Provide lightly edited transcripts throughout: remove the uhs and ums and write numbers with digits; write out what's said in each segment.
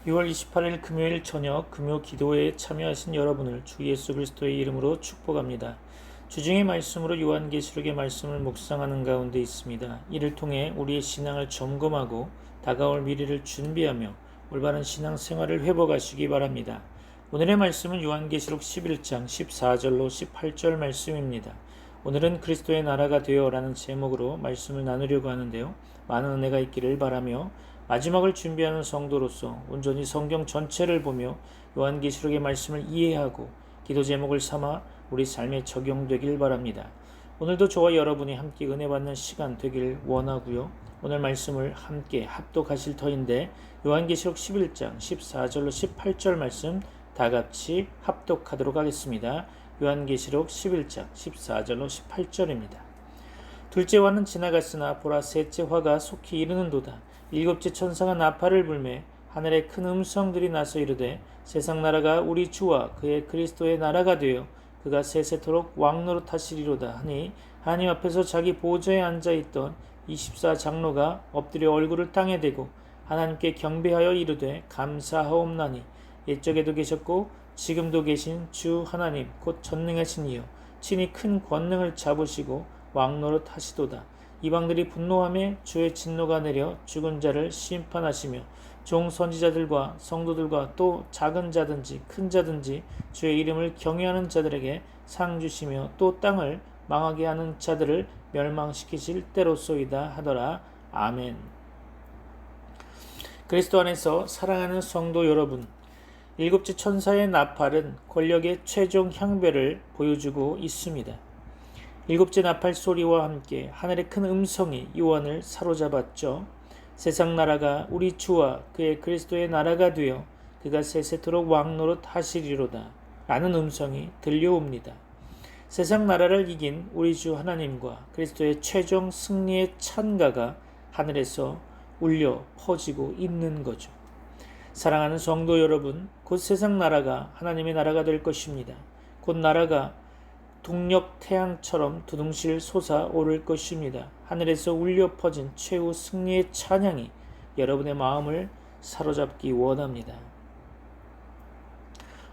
6월 28일 금요일 저녁 금요 기도회에 참여하신 여러분을 주 예수 그리스도의 이름으로 축복합니다. 주중의 말씀으로 요한계시록의 말씀을 묵상하는 가운데 있습니다. 이를 통해 우리의 신앙을 점검하고 다가올 미래를 준비하며 올바른 신앙 생활을 회복하시기 바랍니다. 오늘의 말씀은 요한계시록 11장 14절로 18절 말씀입니다. 오늘은 그리스도의 나라가 되어라는 제목으로 말씀을 나누려고 하는데요. 많은 은혜가 있기를 바라며 마지막을 준비하는 성도로서 온전히 성경 전체를 보며 요한계시록의 말씀을 이해하고 기도 제목을 삼아 우리 삶에 적용되길 바랍니다. 오늘도 저와 여러분이 함께 은혜 받는 시간 되길 원하고요. 오늘 말씀을 함께 합독하실 터인데 요한계시록 11장 14절로 18절 말씀 다 같이 합독하도록 하겠습니다. 요한계시록 11장 14절로 18절입니다. 둘째 화는 지나갔으나 보라 셋째 화가 속히 이르는도다. 일곱째 천사가 나팔을 불매 하늘에 큰 음성들이 나서 이르되 세상 나라가 우리 주와 그의 그리스도의 나라가 되어 그가 세세토록 왕노릇 하시리로다 하니 하나님 앞에서 자기 보좌에 앉아있던 24장로가 엎드려 얼굴을 땅에 대고 하나님께 경배하여 이르되 감사하옵나니 옛적에도 계셨고 지금도 계신 주 하나님 곧 전능하신 이여 친히 큰 권능을 잡으시고 왕노릇 하시도다. 이방들이 분노하며 주의 진노가 내려 죽은 자를 심판하시며 종 선지자들과 성도들과 또 작은 자든지 큰 자든지 주의 이름을 경외하는 자들에게 상 주시며 또 땅을 망하게 하는 자들을 멸망시키실 때로소이다 하더라. 아멘. 그리스도 안에서 사랑하는 성도 여러분, 일곱째 천사의 나팔은 권력의 최종 향배를 보여주고 있습니다. 일곱째 나팔 소리와 함께 하늘의 큰 음성이 요한을 사로잡았죠. 세상 나라가 우리 주와 그의 그리스도의 나라가 되어 그가 세세토록 왕노릇 하시리로다 라는 음성이 들려옵니다. 세상 나라를 이긴 우리 주 하나님과 그리스도의 최종 승리의 찬가가 하늘에서 울려 퍼지고 있는 거죠. 사랑하는 성도 여러분, 곧 세상 나라가 하나님의 나라가 될 것입니다. 곧 나라가 동력 태양처럼 두둥실 솟아오를 것입니다. 하늘에서 울려 퍼진 최후 승리의 찬양이 여러분의 마음을 사로잡기 원합니다.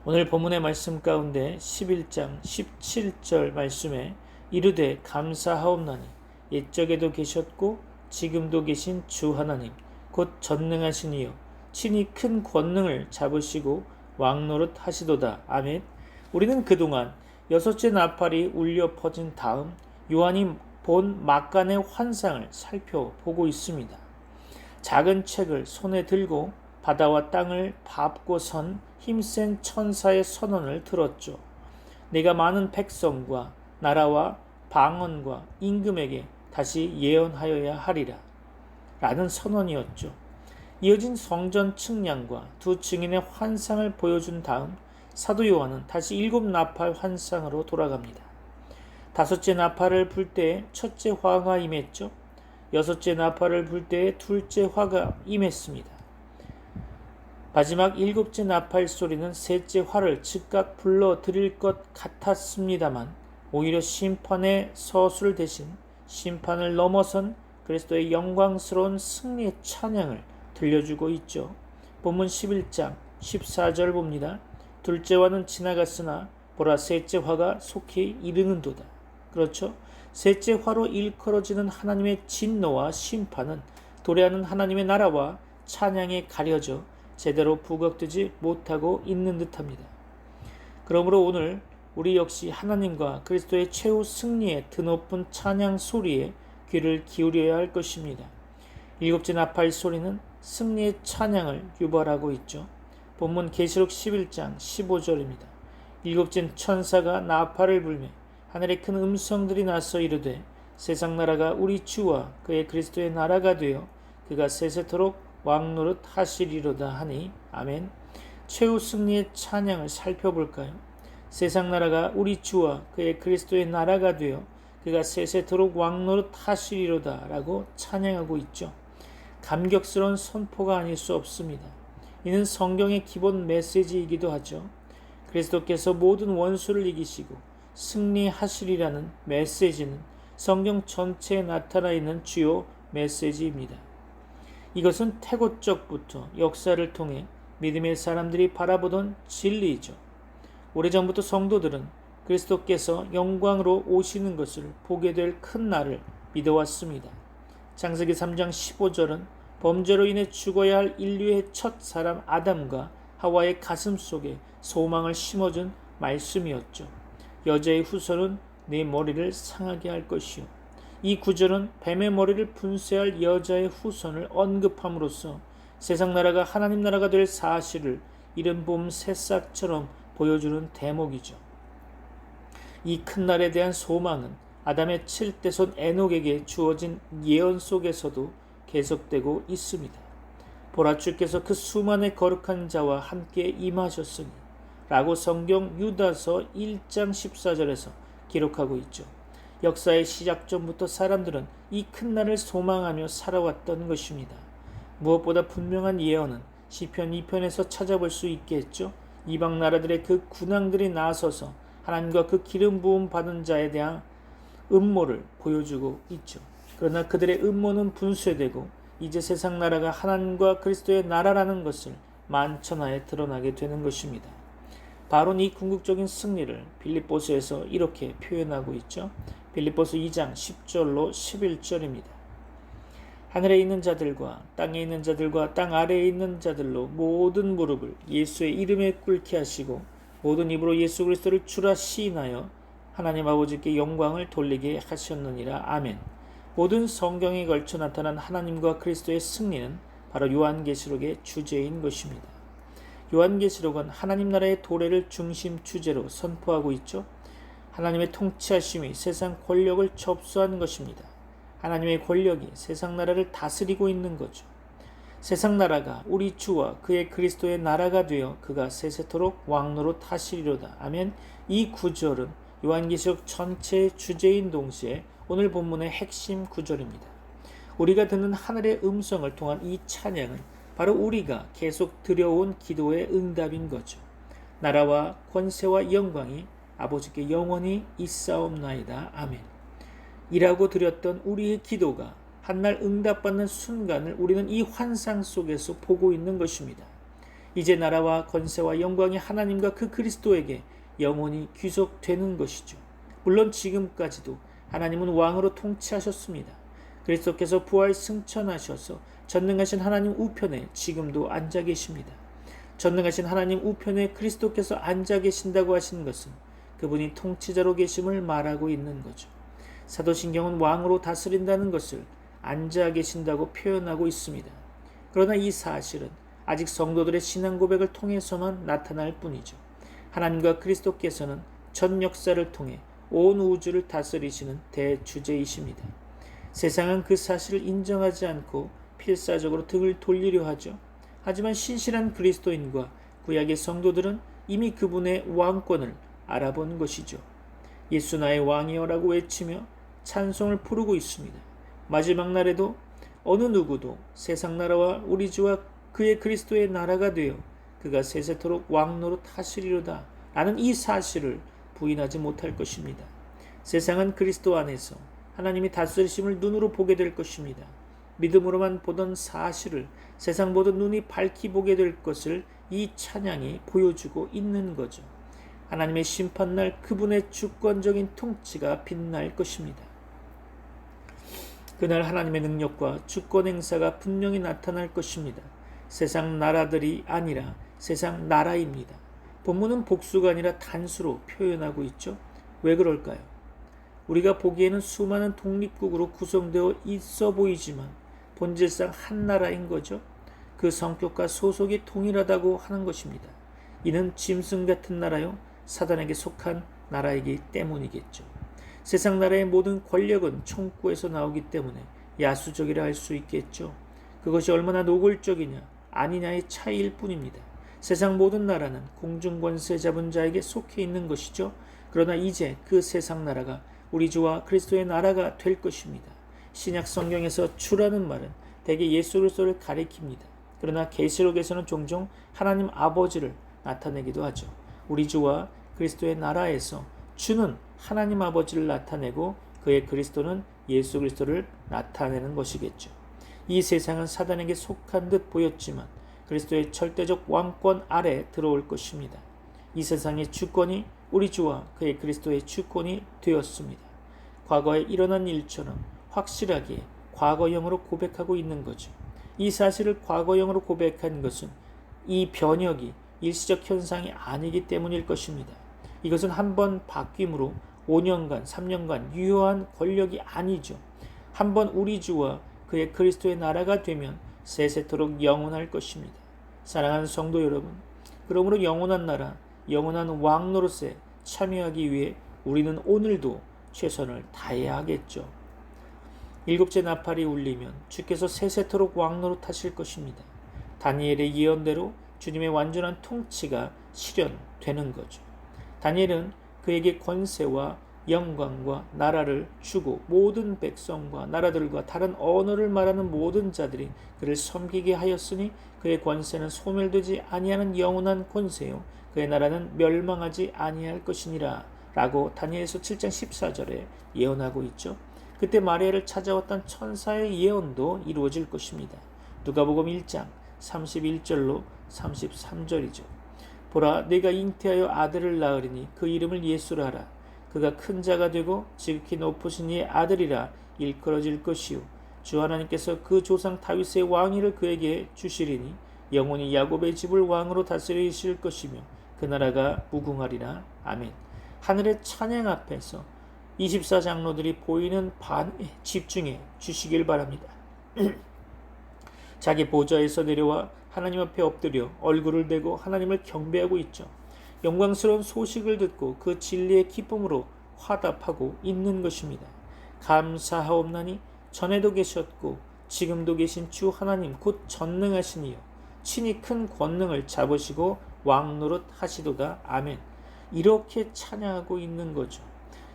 오늘 본문의 말씀 가운데 11장 17절 말씀에 이르되 감사하옵나니 옛적에도 계셨고 지금도 계신 주 하나님 곧 전능하신 이여 친히 큰 권능을 잡으시고 왕노릇 하시도다. 아멘. 우리는 그동안 여섯째 나팔이 울려 퍼진 다음 요한이 본 막간의 환상을 살펴보고 있습니다. 작은 책을 손에 들고 바다와 땅을 밟고 선 힘센 천사의 선언을 들었죠. 내가 많은 백성과 나라와 방언과 임금에게 다시 예언하여야 하리라 라는 선언이었죠. 이어진 성전 측량과 두 증인의 환상을 보여준 다음 사도 요한은 다시 일곱 나팔 환상으로 돌아갑니다. 다섯째 나팔을 불 때에 첫째 화가 임했죠. 여섯째 나팔을 불 때에 둘째 화가 임했습니다. 마지막 일곱째 나팔 소리는 셋째 화를 즉각 불러들일 것 같았습니다만 오히려 심판의 서술 대신 심판을 넘어선 그리스도의 영광스러운 승리의 찬양을 들려주고 있죠. 본문 11장 14절 봅니다. 둘째 화는 지나갔으나 보라 셋째 화가 속히 이르는도다. 그렇죠? 셋째 화로 일컬어지는 하나님의 진노와 심판은 도래하는 하나님의 나라와 찬양에 가려져 제대로 부각되지 못하고 있는 듯합니다. 그러므로 오늘 우리 역시 하나님과 그리스도의 최후 승리의 드높은 찬양 소리에 귀를 기울여야 할 것입니다. 일곱째 나팔 소리는 승리의 찬양을 유발하고 있죠. 본문 계시록 11장 15절입니다. 일곱째 천사가 나팔을 불매 하늘에 큰 음성들이 나서 이르되 세상 나라가 우리 주와 그의 그리스도의 나라가 되어 그가 세세토록 왕노릇 하시리로다 하니 아멘. 최후 승리의 찬양을 살펴볼까요? 세상 나라가 우리 주와 그의 그리스도의 나라가 되어 그가 세세토록 왕노릇 하시리로다 라고 찬양하고 있죠. 감격스러운 선포가 아닐 수 없습니다. 이는 성경의 기본 메시지이기도 하죠. 그리스도께서 모든 원수를 이기시고 승리하시리라는 메시지는 성경 전체에 나타나 있는 주요 메시지입니다. 이것은 태고적부터 역사를 통해 믿음의 사람들이 바라보던 진리이죠. 오래전부터 성도들은 그리스도께서 영광으로 오시는 것을 보게 될 큰 날을 믿어왔습니다. 창세기 3장 15절은 범죄로 인해 죽어야 할 인류의 첫 사람 아담과 하와의 가슴 속에 소망을 심어준 말씀이었죠. 여자의 후손은 네 머리를 상하게 할 것이요. 이 구절은 뱀의 머리를 분쇄할 여자의 후손을 언급함으로써 세상 나라가 하나님 나라가 될 사실을 이른 봄 새싹처럼 보여주는 대목이죠. 이 큰 날에 대한 소망은 아담의 7대손 에녹에게 주어진 예언 속에서도 계속되고 있습니다. 보라, 주께서 그 수많은 거룩한 자와 함께 임하셨으니 라고 성경 유다서 1장 14절에서 기록하고 있죠. 역사의 시작 전부터 사람들은 이 큰 날을 소망하며 살아왔던 것입니다. 무엇보다 분명한 예언은 시편 2편에서 찾아볼 수 있겠죠. 이방 나라들의 그 군왕들이 나서서 하나님과 그 기름 부음 받은 자에 대한 음모를 보여주고 있죠. 그러나 그들의 음모는 분쇄되고 이제 세상 나라가 하나님과 그리스도의 나라라는 것을 만천하에 드러나게 되는 것입니다. 바로 이 궁극적인 승리를 빌립보서에서 이렇게 표현하고 있죠. 빌립보서 2장 10절로 11절입니다. 하늘에 있는 자들과 땅에 있는 자들과 땅 아래에 있는 자들로 모든 무릎을 예수의 이름에 꿇게 하시고 모든 입으로 예수 그리스도를 주라 시인하여 하나님 아버지께 영광을 돌리게 하셨느니라. 아멘. 모든 성경에 걸쳐 나타난 하나님과 그리스도의 승리는 바로 요한계시록의 주제인 것입니다. 요한계시록은 하나님 나라의 도래를 중심 주제로 선포하고 있죠. 하나님의 통치하심이 세상 권력을 접수한 것입니다. 하나님의 권력이 세상 나라를 다스리고 있는 거죠. 세상 나라가 우리 주와 그의 그리스도의 나라가 되어 그가 세세토록 왕노로 다스리로다. 아멘. 이 구절은 요한계시록 전체의 주제인 동시에 오늘 본문의 핵심 구절입니다. 우리가 듣는 하늘의 음성을 통한 이 찬양은 바로 우리가 계속 드려온 기도의 응답인 거죠. 나라와 권세와 영광이 아버지께 영원히 있사옵나이다. 아멘. 이라고 드렸던 우리의 기도가 한날 응답받는 순간을 우리는 이 환상 속에서 보고 있는 것입니다. 이제 나라와 권세와 영광이 하나님과 그 그리스도에게 영원히 귀속되는 것이죠. 물론 지금까지도 하나님은 왕으로 통치하셨습니다. 그리스도께서 부활 승천하셔서 전능하신 하나님 우편에 지금도 앉아 계십니다. 전능하신 하나님 우편에 그리스도께서 앉아 계신다고 하신 것은 그분이 통치자로 계심을 말하고 있는 거죠. 사도신경은 왕으로 다스린다는 것을 앉아 계신다고 표현하고 있습니다. 그러나 이 사실은 아직 성도들의 신앙 고백을 통해서만 나타날 뿐이죠. 하나님과 그리스도께서는 전 역사를 통해 온 우주를 다스리시는 대주제이십니다. 세상은 그 사실을 인정하지 않고 필사적으로 등을 돌리려 하죠. 하지만 신실한 그리스도인과 구약의 성도들은 이미 그분의 왕권을 알아본 것이죠. 예수 나의 왕이여라고 외치며 찬송을 부르고 있습니다. 마지막 날에도 어느 누구도 세상 나라와 우리 주와 그의 그리스도의 나라가 되어 그가 세세토록 왕노로 다스리로다 라는 이 사실을 부인하지 못할 것입니다. 세상은 그리스도 안에서 하나님이 다스리심을 눈으로 보게 될 것입니다. 믿음으로만 보던 사실을 세상 모든 눈이 밝히 보게 될 것을 이 찬양이 보여주고 있는 거죠. 하나님의 심판날 그분의 주권적인 통치가 빛날 것입니다. 그날 하나님의 능력과 주권 행사가 분명히 나타날 것입니다. 세상 나라들이 아니라 세상 나라입니다. 본문은 복수가 아니라 단수로 표현하고 있죠. 왜 그럴까요? 우리가 보기에는 수많은 독립국으로 구성되어 있어 보이지만 본질상 한 나라인 거죠. 그 성격과 소속이 동일하다고 하는 것입니다. 이는 짐승 같은 나라요 사단에게 속한 나라이기 때문이겠죠. 세상 나라의 모든 권력은 총구에서 나오기 때문에 야수적이라 할 수 있겠죠. 그것이 얼마나 노골적이냐 아니냐의 차이일 뿐입니다. 세상 모든 나라는 공중권세 잡은 자에게 속해 있는 것이죠. 그러나 이제 그 세상 나라가 우리 주와 그리스도의 나라가 될 것입니다. 신약 성경에서 주라는 말은 대개 예수 그리스도를 가리킵니다. 그러나 계시록에서는 종종 하나님 아버지를 나타내기도 하죠. 우리 주와 그리스도의 나라에서 주는 하나님 아버지를 나타내고 그의 그리스도는 예수 그리스도를 나타내는 것이겠죠. 이 세상은 사단에게 속한 듯 보였지만 그리스도의 절대적 왕권 아래 들어올 것입니다. 이 세상의 주권이 우리 주와 그의 그리스도의 주권이 되었습니다. 과거에 일어난 일처럼 확실하게 과거형으로 고백하고 있는 거죠. 이 사실을 과거형으로 고백한 것은 이 변혁이 일시적 현상이 아니기 때문일 것입니다. 이것은 한번 바뀜으로 5년간, 3년간 유효한 권력이 아니죠. 한번 우리 주와 그의 그리스도의 나라가 되면 세세토록 영원할 것입니다. 사랑하는 성도 여러분, 그러므로 영원한 나라, 영원한 왕 노릇에 참여하기 위해 우리는 오늘도 최선을 다해야 하겠죠. 일곱째 나팔이 울리면 주께서 세세토록 왕 노릇하실 것입니다. 다니엘의 예언대로 주님의 완전한 통치가 실현되는 거죠. 다니엘은 그에게 권세와 영광과 나라를 주고 모든 백성과 나라들과 다른 언어를 말하는 모든 자들이 그를 섬기게 하였으니 그의 권세는 소멸되지 아니하는 영원한 권세요 그의 나라는 멸망하지 아니할 것이니라 라고 다니엘서 7장 14절에 예언하고 있죠. 그때 마리아를 찾아왔던 천사의 예언도 이루어질 것입니다. 누가복음 1장 31절로 33절이죠. 보라, 내가 잉태하여 아들을 낳으리니 그 이름을 예수라 하라. 그가 큰 자가 되고 지극히 높으신 이의 아들이라 일컬어질 것이요 주 하나님께서 그 조상 다윗의 왕위를 그에게 주시리니 영원히 야곱의 집을 왕으로 다스리실 것이며 그 나라가 무궁하리라. 아멘. 하늘의 찬양 앞에서 24장로들이 보이는 반에 집중해 주시길 바랍니다. 자기 보좌에서 내려와 하나님 앞에 엎드려 얼굴을 대고 하나님을 경배하고 있죠. 영광스러운 소식을 듣고 그 진리의 기쁨으로 화답하고 있는 것입니다. 감사하옵나니 전에도 계셨고 지금도 계신 주 하나님 곧 전능하신 이여 친히 큰 권능을 잡으시고 왕노릇 하시도다. 아멘. 이렇게 찬양하고 있는 거죠.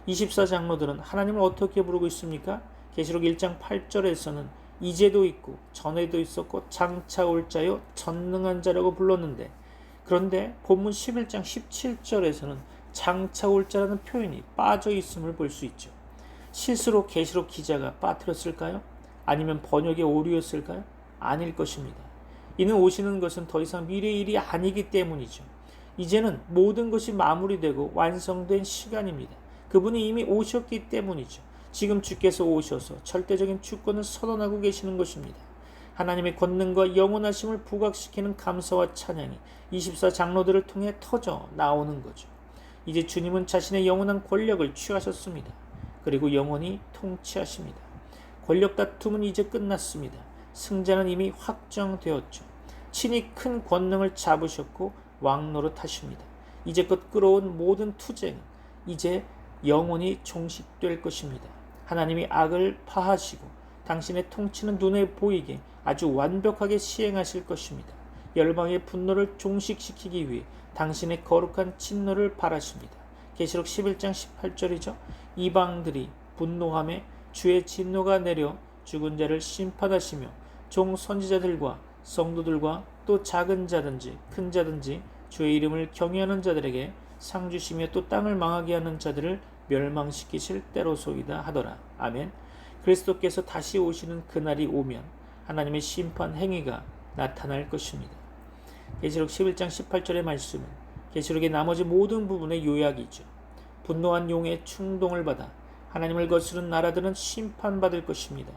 24장로들은 하나님을 어떻게 부르고 있습니까? 계시록 1장 8절에서는 이제도 있고 전에도 있었고 장차 올 자요 전능한 자라고 불렀는데, 그런데 본문 11장 17절에서는 장차 올 자라는 표현이 빠져 있음을 볼 수 있죠. 실수로 계시록 기자가 빠뜨렸을까요? 아니면 번역의 오류였을까요? 아닐 것입니다. 이는 오시는 것은 더 이상 미래의 일이 아니기 때문이죠. 이제는 모든 것이 마무리되고 완성된 시간입니다. 그분이 이미 오셨기 때문이죠. 지금 주께서 오셔서 절대적인 주권을 선언하고 계시는 것입니다. 하나님의 권능과 영원하심을 부각시키는 감사와 찬양이 24장로들을 통해 터져 나오는 거죠. 이제 주님은 자신의 영원한 권력을 취하셨습니다. 그리고 영원히 통치하십니다. 권력 다툼은 이제 끝났습니다. 승자는 이미 확정되었죠. 친히 큰 권능을 잡으셨고 왕노릇 하십니다. 이제껏 끌어온 모든 투쟁은 이제 영원히 종식될 것입니다. 하나님이 악을 파하시고 당신의 통치는 눈에 보이게 아주 완벽하게 시행하실 것입니다. 열방의 분노를 종식시키기 위해 당신의 거룩한 진노를 발하십니다. 계시록 11장 18절이죠. 이방들이 분노함에 주의 진노가 내려 죽은 자를 심판하시며 종 선지자들과 성도들과 또 작은 자든지 큰 자든지 주의 이름을 경외하는 자들에게 상 주시며 또 땅을 망하게 하는 자들을 멸망시키실 때로소이다 하더라. 아멘. 그리스도께서 다시 오시는 그날이 오면 하나님의 심판 행위가 나타날 것입니다. 계시록 11장 18절의 말씀은 계시록의 나머지 모든 부분의 요약이죠. 분노한 용의 충동을 받아 하나님을 거스른 나라들은 심판받을 것입니다.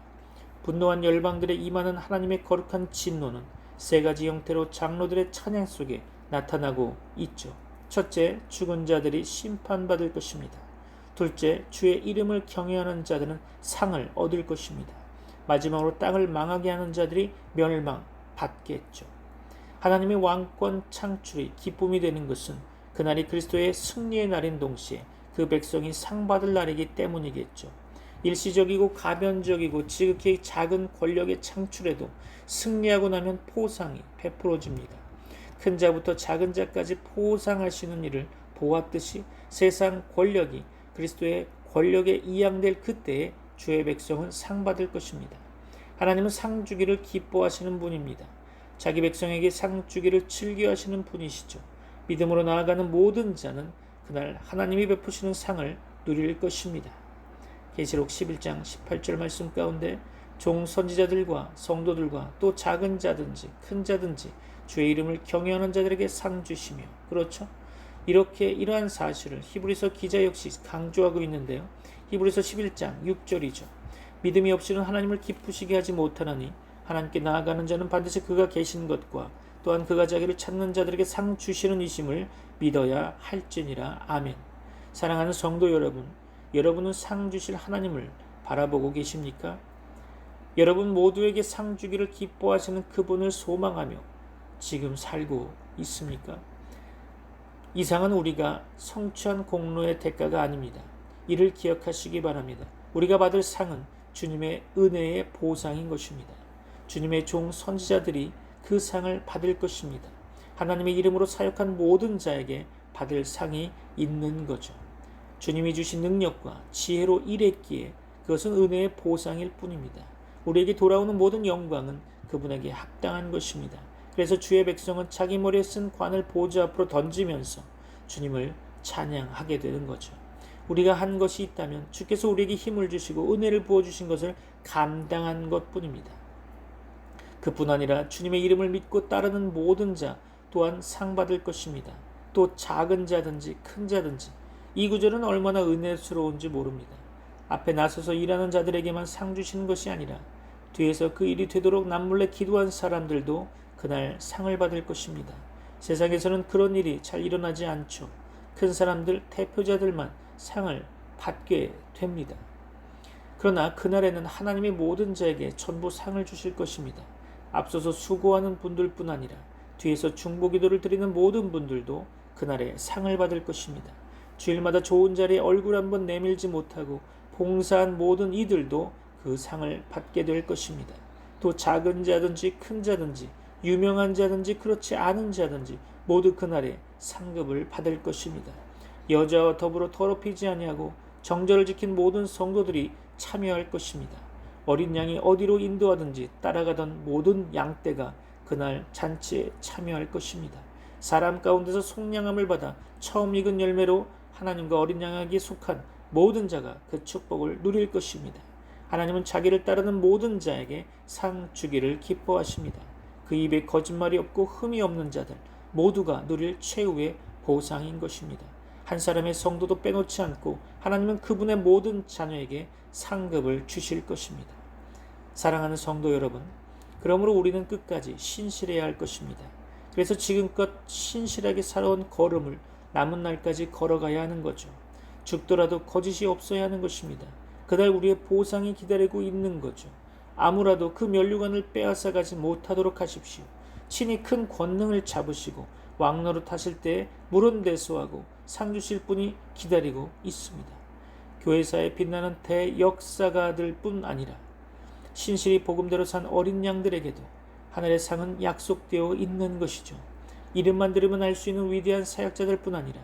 분노한 열방들에 임하는 하나님의 거룩한 진노는 세 가지 형태로 장로들의 찬양 속에 나타나고 있죠. 첫째, 죽은 자들이 심판받을 것입니다. 둘째, 주의 이름을 경외하는 자들은 상을 얻을 것입니다. 마지막으로 땅을 망하게 하는 자들이 멸망받겠죠. 하나님의 왕권 창출이 기쁨이 되는 것은 그날이 그리스도의 승리의 날인 동시에 그 백성이 상 받을 날이기 때문이겠죠. 일시적이고 가변적이고 지극히 작은 권력의 창출에도 승리하고 나면 포상이 베풀어집니다. 큰 자부터 작은 자까지 포상하시는 일을 보았듯이 세상 권력이 그리스도의 권력에 이양될 그때에 주의 백성은 상 받을 것입니다. 하나님은 상 주기를 기뻐하시는 분입니다. 자기 백성에게 상 주기를 즐겨하시는 분이시죠. 믿음으로 나아가는 모든 자는 그날 하나님이 베푸시는 상을 누릴 것입니다. 계시록 11장 18절 말씀 가운데 종 선지자들과 성도들과 또 작은 자든지 큰 자든지 주의 이름을 경외하는 자들에게 상 주시며, 그렇죠? 이렇게 이러한 사실을 히브리서 기자 역시 강조하고 있는데요. 히브리서 11장 6절이죠. 믿음이 없이는 하나님을 기쁘시게 하지 못하나니 하나님께 나아가는 자는 반드시 그가 계신 것과 또한 그가 자기를 찾는 자들에게 상 주시는 이심을 믿어야 할지니라. 아멘. 사랑하는 성도 여러분, 여러분은 상 주실 하나님을 바라보고 계십니까? 여러분 모두에게 상 주기를 기뻐하시는 그분을 소망하며 지금 살고 있습니까? 이 상은 우리가 성취한 공로의 대가가 아닙니다. 이를 기억하시기 바랍니다. 우리가 받을 상은 주님의 은혜의 보상인 것입니다. 주님의 종 선지자들이 그 상을 받을 것입니다. 하나님의 이름으로 사역한 모든 자에게 받을 상이 있는 거죠. 주님이 주신 능력과 지혜로 일했기에 그것은 은혜의 보상일 뿐입니다. 우리에게 돌아오는 모든 영광은 그분에게 합당한 것입니다. 그래서 주의 백성은 자기 머리에 쓴 관을 보좌 앞으로 던지면서 주님을 찬양하게 되는 거죠. 우리가 한 것이 있다면 주께서 우리에게 힘을 주시고 은혜를 부어주신 것을 감당한 것뿐입니다. 그뿐 아니라 주님의 이름을 믿고 따르는 모든 자 또한 상 받을 것입니다. 또 작은 자든지 큰 자든지. 이 구절은 얼마나 은혜스러운지 모릅니다. 앞에 나서서 일하는 자들에게만 상 주시는 것이 아니라 뒤에서 그 일이 되도록 남몰래 기도한 사람들도 그날 상을 받을 것입니다. 세상에서는 그런 일이 잘 일어나지 않죠. 큰 사람들, 대표자들만 상을 받게 됩니다. 그러나 그날에는 하나님의 모든 자에게 전부 상을 주실 것입니다. 앞서서 수고하는 분들뿐 아니라 뒤에서 중보기도를 드리는 모든 분들도 그날에 상을 받을 것입니다. 주일마다 좋은 자리에 얼굴 한번 내밀지 못하고 봉사한 모든 이들도 그 상을 받게 될 것입니다. 또 작은 자든지 큰 자든지 유명한 자든지 그렇지 않은 자든지 모두 그날에 상급을 받을 것입니다. 여자와 더불어 더럽히지 아니하고 정절을 지킨 모든 성도들이 참여할 것입니다. 어린 양이 어디로 인도하든지 따라가던 모든 양떼가 그날 잔치에 참여할 것입니다. 사람 가운데서 속량함을 받아 처음 익은 열매로 하나님과 어린 양에게 속한 모든 자가 그 축복을 누릴 것입니다. 하나님은 자기를 따르는 모든 자에게 상 주기를 기뻐하십니다. 그 입에 거짓말이 없고 흠이 없는 자들 모두가 누릴 최후의 보상인 것입니다. 한 사람의 성도도 빼놓지 않고 하나님은 그분의 모든 자녀에게 상급을 주실 것입니다. 사랑하는 성도 여러분, 그러므로 우리는 끝까지 신실해야 할 것입니다. 그래서 지금껏 신실하게 살아온 걸음을 남은 날까지 걸어가야 하는 거죠. 죽더라도 거짓이 없어야 하는 것입니다. 그날 우리의 보상이 기다리고 있는 거죠. 아무라도 그 면류관을 빼앗아가지 못하도록 하십시오. 친히 큰 권능을 잡으시고 왕노릇 하실 때에 물은대소하고 상 주실 분이 기다리고 있습니다. 교회사에 빛나는 대역사가들 뿐 아니라 신실히 복음대로 산 어린 양들에게도 하늘의 상은 약속되어 있는 것이죠. 이름만 들으면 알 수 있는 위대한 사역자들 뿐 아니라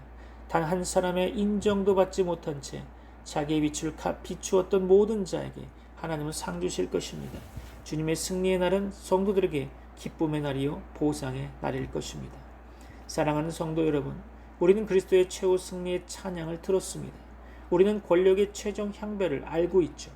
단 한 사람의 인정도 받지 못한 채 자기의 빛을 비추었던 모든 자에게 하나님은 상 주실 것입니다. 주님의 승리의 날은 성도들에게 기쁨의 날이요 보상의 날일 것입니다. 사랑하는 성도 여러분, 우리는 그리스도의 최후 승리의 찬양을 들었습니다. 우리는 권력의 최종 향배를 알고 있죠.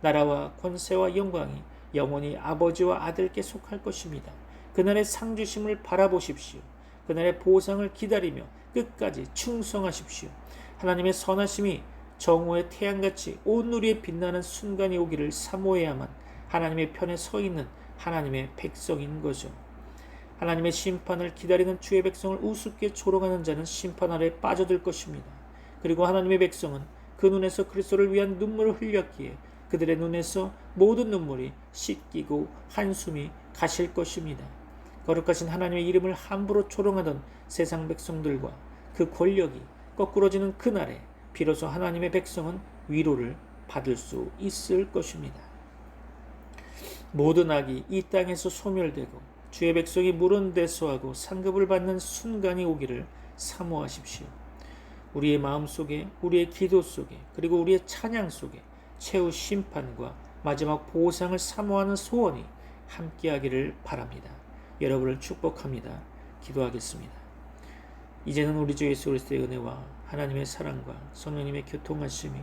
나라와 권세와 영광이 영원히 아버지와 아들께 속할 것입니다. 그날의 상 주심을 바라보십시오. 그날의 보상을 기다리며 끝까지 충성하십시오. 하나님의 선하심이 정오의 태양같이 온 누리에 빛나는 순간이 오기를 사모해야만 하나님의 편에 서 있는 하나님의 백성인 거죠. 하나님의 심판을 기다리는 주의 백성을 우습게 조롱하는 자는 심판 아래 빠져들 것입니다. 그리고 하나님의 백성은 그 눈에서 그리스도를 위한 눈물을 흘렸기에 그들의 눈에서 모든 눈물이 씻기고 한숨이 가실 것입니다. 거룩하신 하나님의 이름을 함부로 조롱하던 세상 백성들과 그 권력이 거꾸러지는 그날에 비로소 하나님의 백성은 위로를 받을 수 있을 것입니다. 모든 악이 이 땅에서 소멸되고 주의 백성이 물은대소하고 상급을 받는 순간이 오기를 사모하십시오. 우리의 마음속에, 우리의 기도 속에, 그리고 우리의 찬양 속에 최후 심판과 마지막 보상을 사모하는 소원이 함께하기를 바랍니다. 여러분을 축복합니다. 기도하겠습니다. 이제는 우리 주 예수 그리스도의 은혜와 하나님의 사랑과 성령님의 교통하심이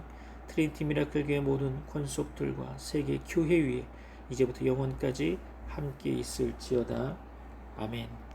트리니티 미라클 교회 모든 권속들과 세계 교회 위에 이제부터 영원까지 함께 있을지어다. 아멘.